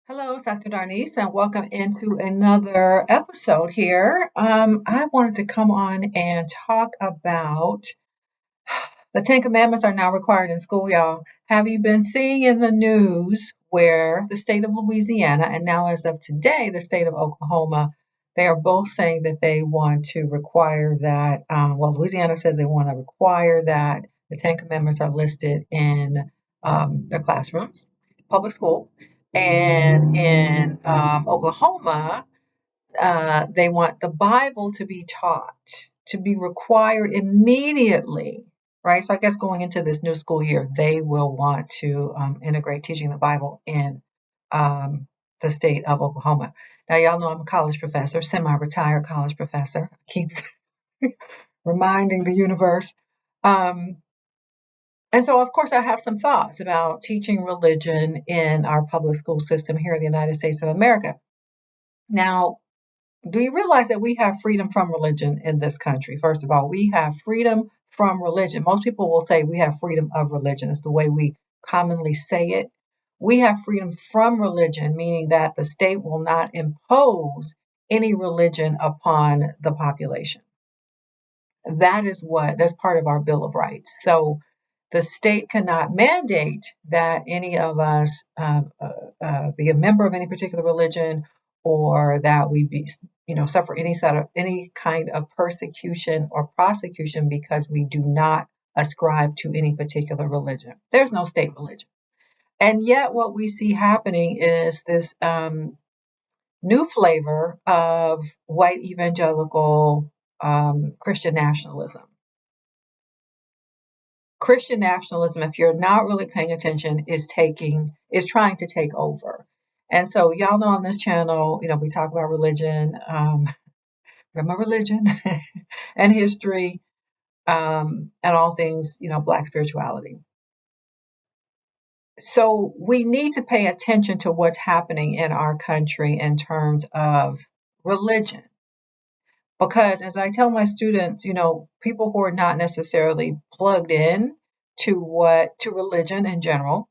Hello, it's Dr. Darnise, and welcome into another episode here. I wanted to come on and talk about the Ten Commandments are now required in school, y'all. Have you been seeing in the news where the state of Louisiana and now, as of today, the state of Oklahoma, they are both saying that they want to require that? Louisiana says they want to require that the Ten Commandments are listed in their classrooms, public school. And in Oklahoma, they want the Bible to be taught, to be required immediately, right? So I guess going into this new school year, they will want to integrate teaching the Bible in the state of Oklahoma. Now, y'all know I'm a college professor, semi-retired college professor. Keeps reminding the universe. Um, and so, of course, I have some thoughts about teaching religion in our public school system here in the United States of America. Now, do you realize that we have freedom from religion in this country? First of all, we have freedom from religion. Most people will say we have freedom of religion. It's the way we commonly say it. We have freedom from religion, meaning that the state will not impose any religion upon the population. That's part of our Bill of Rights. So the state cannot mandate that any of us be a member of any particular religion, or that we be, suffer any kind of persecution or prosecution because we do not ascribe to any particular religion. There's no state religion. And yet, what we see happening is this new flavor of white evangelical Christian nationalism. Christian nationalism, if you're not really paying attention, is trying to take over. And so y'all know on this channel, we talk about religion, religion and history, and all things, Black spirituality. So we need to pay attention to what's happening in our country in terms of religion. Because as I tell my students, people who are not necessarily plugged in to religion in general,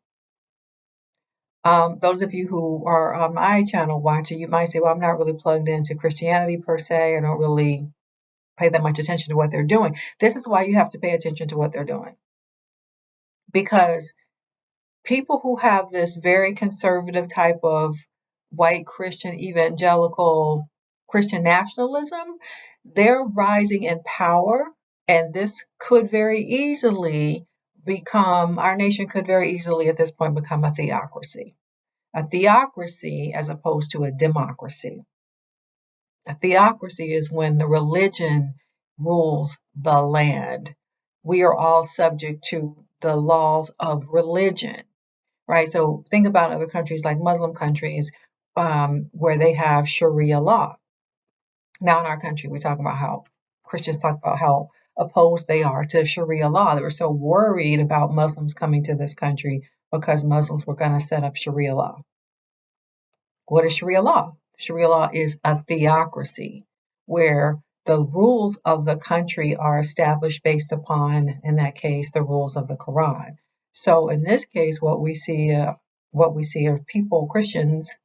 those of you who are on my channel watching, you might say, well, I'm not really plugged into Christianity per se. I don't really pay that much attention to what they're doing. This is why you have to pay attention to what they're doing. Because people who have this very conservative type of white Christian evangelical Christian nationalism, they're rising in power, and this could very easily our nation could very easily at this point become a theocracy. A theocracy as opposed to a democracy. A theocracy is when the religion rules the land. We are all subject to the laws of religion, right? So think about other countries like Muslim countries, where they have Sharia law. Now in our country, we talk about how Christians talk about how opposed they are to Sharia law. They were so worried about Muslims coming to this country because Muslims were going to set up Sharia law. What is Sharia law? Sharia law is a theocracy where the rules of the country are established based upon, in that case, the rules of the Quran. So in this case, what we see are people, Christians,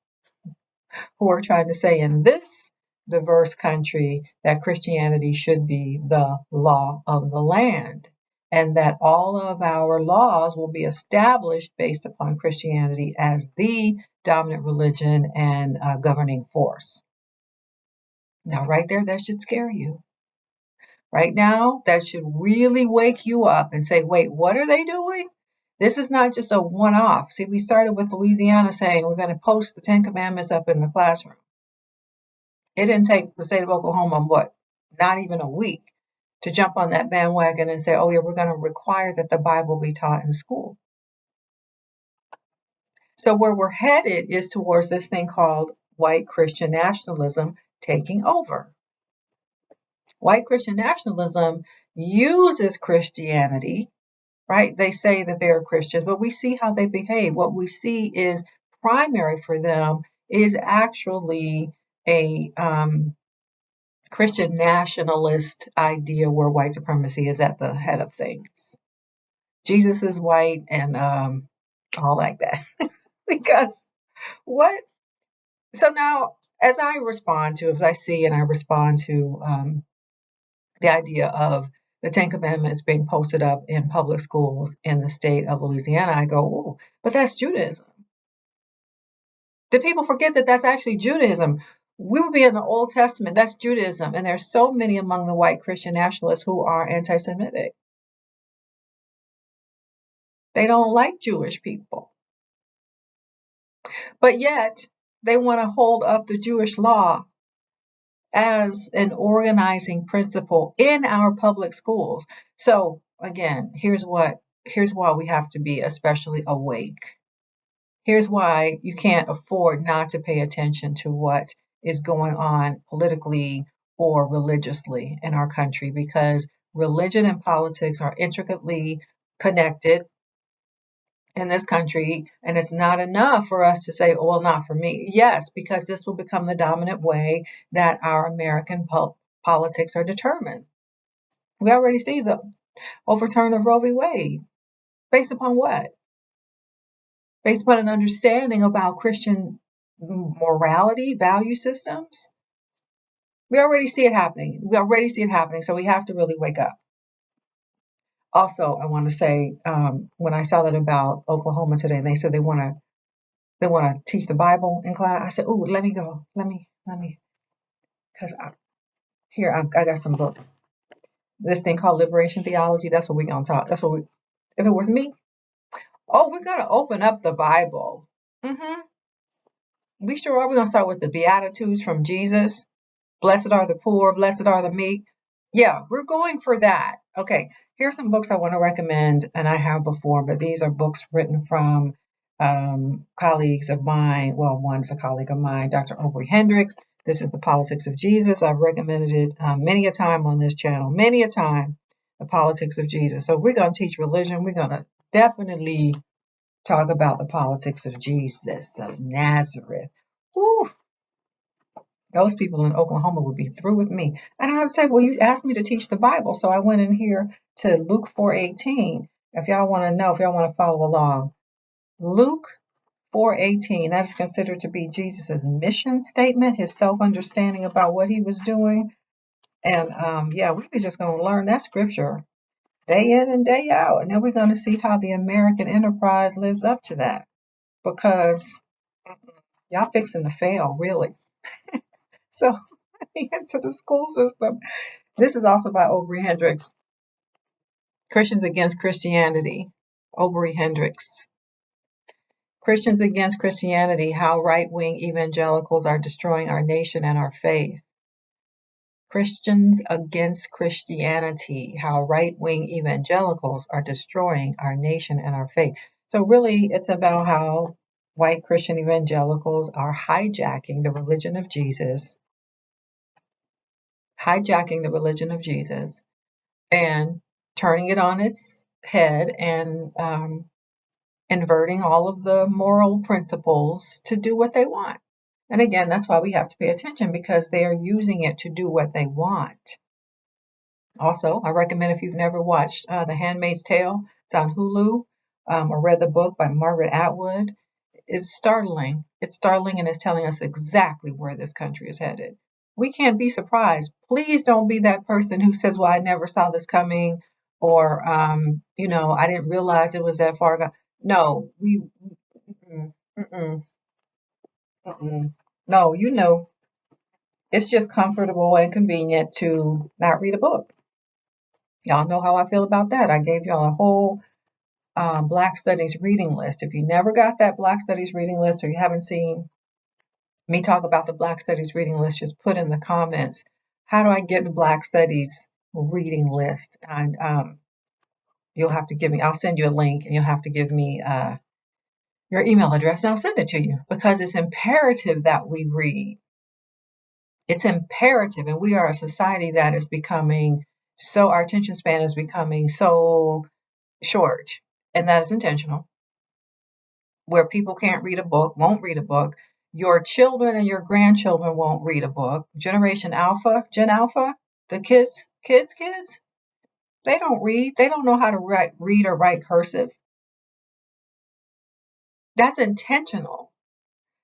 who are trying to say in this diverse country that Christianity should be the law of the land, and that all of our laws will be established based upon Christianity as the dominant religion and governing force. Now, right there, that should scare you. Right now, that should really wake you up and say, wait, what are they doing? This is not just a one-off. See, we started with Louisiana saying we're going to post the Ten Commandments up in the classroom. It didn't take the state of Oklahoma, not even a week, to jump on that bandwagon and say, oh yeah, we're going to require that the Bible be taught in school. So where we're headed is towards this thing called white Christian nationalism taking over. White Christian nationalism uses Christianity, right? They say that they're Christians, but we see how they behave. What we see is primary for them is actually a Christian nationalist idea where white supremacy is at the head of things. Jesus is white and all like that. Because what So now, as I see and I respond to the idea of the Ten Commandments being posted up in public schools in the state of Louisiana, I go, oh, but that's Judaism. Do people forget that that's actually Judaism? We would be in the Old Testament, that's Judaism. And there's so many among the white Christian nationalists who are anti Semitic. They don't like Jewish people. But yet, they want to hold up the Jewish law as an organizing principle in our public schools. So again, here's why we have to be especially awake. Here's why you can't afford not to pay attention to what is going on politically or religiously in our country, because religion and politics are intricately connected in this country, and it's not enough for us to say, oh, well, not for me. Yes, because this will become the dominant way that our American politics are determined. We already see the overturn of Roe v. Wade. Based upon what? Based upon an understanding about Christian morality, value systems. We already see it happening. So we have to really wake up. Also, I want to say, when I saw that about Oklahoma today, and they said they want to teach the Bible in class. I said, "Oh, let me go. Let me, because I got some books. This thing called liberation theology. That's what we're gonna talk. If it was me, oh, we're gonna open up the Bible. Mm-hmm. We sure are. We're gonna start with the Beatitudes from Jesus. Blessed are the poor. Blessed are the meek. Yeah, we're going for that. Okay, here's some books I want to recommend, and I have before, but these are books written from colleagues of mine. Well, one's a colleague of mine, Dr. Aubrey Hendricks. This is The Politics of Jesus. I've recommended it many a time on this channel, many a time, The Politics of Jesus. So if we're going to teach religion, we're going to definitely talk about the politics of Jesus of Nazareth. Whew, those people in Oklahoma would be through with me. And I would say, well, you asked me to teach the Bible. So I went in here to Luke 4:18. If y'all want to know, if y'all want to follow along, Luke 4:18, that is considered to be Jesus's mission statement, his self-understanding about what he was doing. And yeah, we're just going to learn that scripture day in and day out. And then we're going to see how the American enterprise lives up to that. Because y'all fixing to fail, really. So into the school system. This is also by Aubrey Hendricks. Christians Against Christianity. Aubrey Hendricks. Christians Against Christianity, How Right-Wing Evangelicals Are Destroying Our Nation and Our Faith. Christians Against Christianity, How Right-Wing Evangelicals Are Destroying Our Nation and Our Faith. So really, it's about how white Christian evangelicals are hijacking the religion of Jesus, and turning it on its head and inverting all of the moral principles to do what they want. And again, that's why we have to pay attention, because they are using it to do what they want. Also, I recommend, if you've never watched The Handmaid's Tale, it's on Hulu, or read the book by Margaret Atwood. It's startling. It's startling, and it's telling us exactly where this country is headed. We can't be surprised. Please don't be that person who says, well, I never saw this coming, or, I didn't realize it was that far gone. No, mm-mm, mm-mm, mm-mm. No, it's just comfortable and convenient to not read a book. Y'all know how I feel about that. I gave y'all a whole Black Studies reading list. If you never got that Black Studies reading list, or you haven't seen me talk about the Black Studies reading list, just put in the comments, how do I get the Black Studies reading list? And you'll have to give me, I'll send you a link, and you'll have to give me your email address, and I'll send it to you, because it's imperative that we read. It's imperative. And we are a society that is becoming so, our attention span is becoming so short, and that is intentional, where people can't read a book, won't read a book. Your children and your grandchildren won't read a book. Generation Alpha, Gen Alpha, the kids, they don't read. They don't know how to read or write cursive. That's intentional.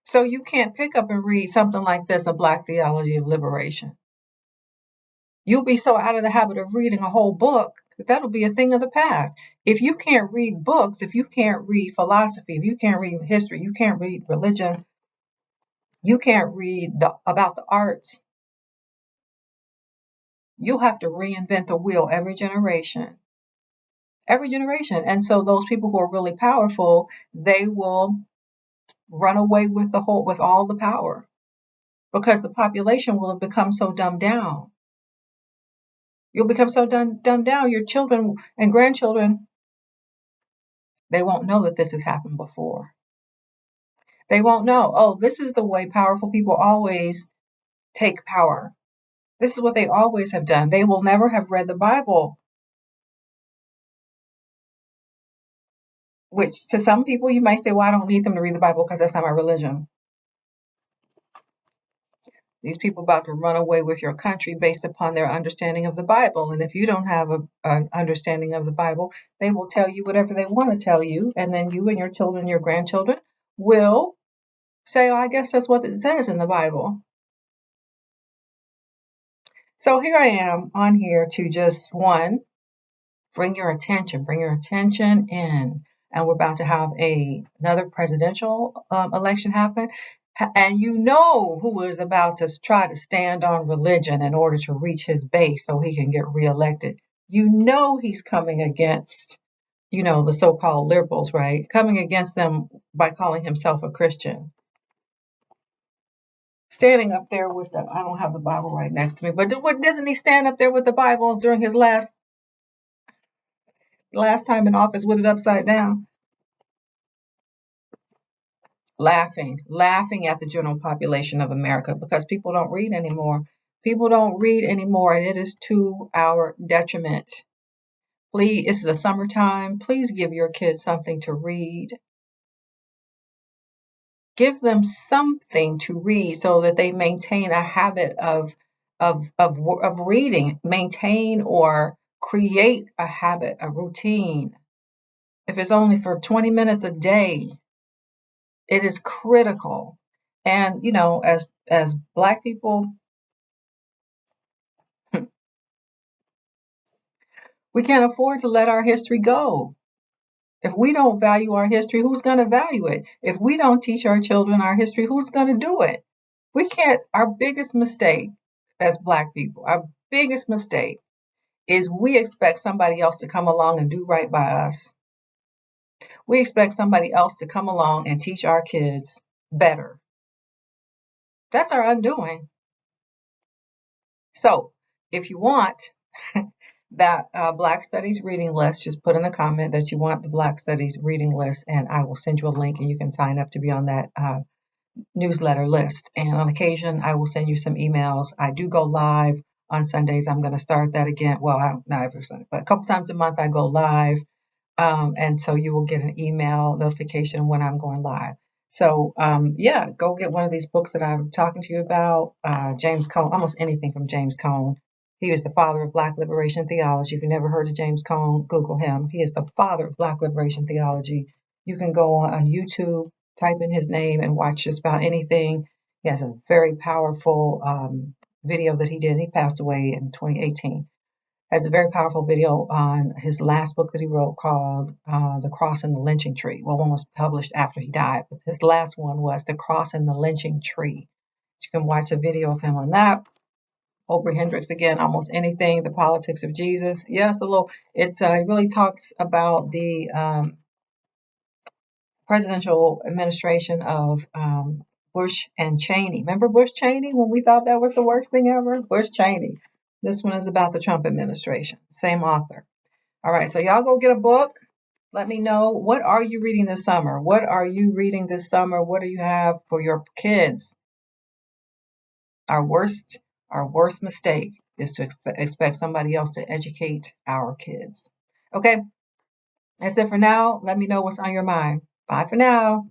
So you can't pick up and read something like this, A Black Theology of Liberation. You'll be so out of the habit of reading a whole book that that'll be a thing of the past. If you can't read books, if you can't read philosophy, if you can't read history, you can't read religion, you can't read about the arts, you'll have to reinvent the wheel every generation. Every generation. And so those people who are really powerful, they will run away with with all the power because the population will have become so dumbed down. You'll become so dumbed down, your children and grandchildren, they won't know that this has happened before. They won't know, oh, this is the way powerful people always take power. This is what they always have done. They will never have read the Bible, which to some people you might say, well, I don't need them to read the Bible because that's not my religion. These people about to run away with your country based upon their understanding of the Bible. And if you don't have an understanding of the Bible, they will tell you whatever they want to tell you. And then you and your children, your grandchildren will say, oh, I guess that's what it says in the Bible. So here I am on here to just bring your attention in. And we're about to have another presidential election happen. And you know who is about to try to stand on religion in order to reach his base so he can get reelected. You know he's coming against, the so-called liberals, right? Coming against them by calling himself a Christian. Standing up there with I don't have the Bible right next to me, but doesn't he stand up there with the Bible during his last time in office with it upside down? Laughing at the general population of America because people don't read anymore. People don't read anymore, and it is to our detriment. Please, it's the summertime. Please give your kids something to read. Give them something to read so that they maintain a habit of reading, maintain or create a habit, a routine. If it's only for 20 minutes a day, it is critical. And as Black people, we can't afford to let our history go. If we don't value our history, who's going to value it? If we don't teach our children our history, who's going to do it? We can't. Our biggest mistake as Black people, our biggest mistake is we expect somebody else to come along and do right by us. We expect somebody else to come along and teach our kids better. That's our undoing. So if you want that Black Studies reading list, just put in the comment that you want the Black Studies reading list, and I will send you a link and you can sign up to be on that newsletter list. And on occasion, I will send you some emails. I do go live on Sundays. I'm going to start that again. Well, I don't, not every Sunday, but a couple times a month I go live. And so you will get an email notification when I'm going live. So yeah, go get one of these books that I'm talking to you about. James Cone, almost anything from James Cone. He is the father of Black liberation theology. If you've never heard of James Cone, Google him. He is the father of Black liberation theology. You can go on YouTube, type in his name, and watch just about anything. He has a very powerful video that he did. He passed away in 2018. Has a very powerful video on his last book that he wrote called The Cross and the Lynching Tree. Well, one was published after he died, but his last one was The Cross and the Lynching Tree. You can watch a video of him on that. Oprah Hendricks, again, almost anything, The Politics of Jesus. Yes, it really talks about the presidential administration of Bush and Cheney. Remember Bush Cheney when we thought that was the worst thing ever? Bush Cheney. This one is about the Trump administration. Same author. All right, so y'all go get a book. Let me know, what are you reading this summer? What are you reading this summer? What do you have for your kids? Our worst mistake is to expect somebody else to educate our kids. Okay, that's it for now. Let me know what's on your mind. Bye for now.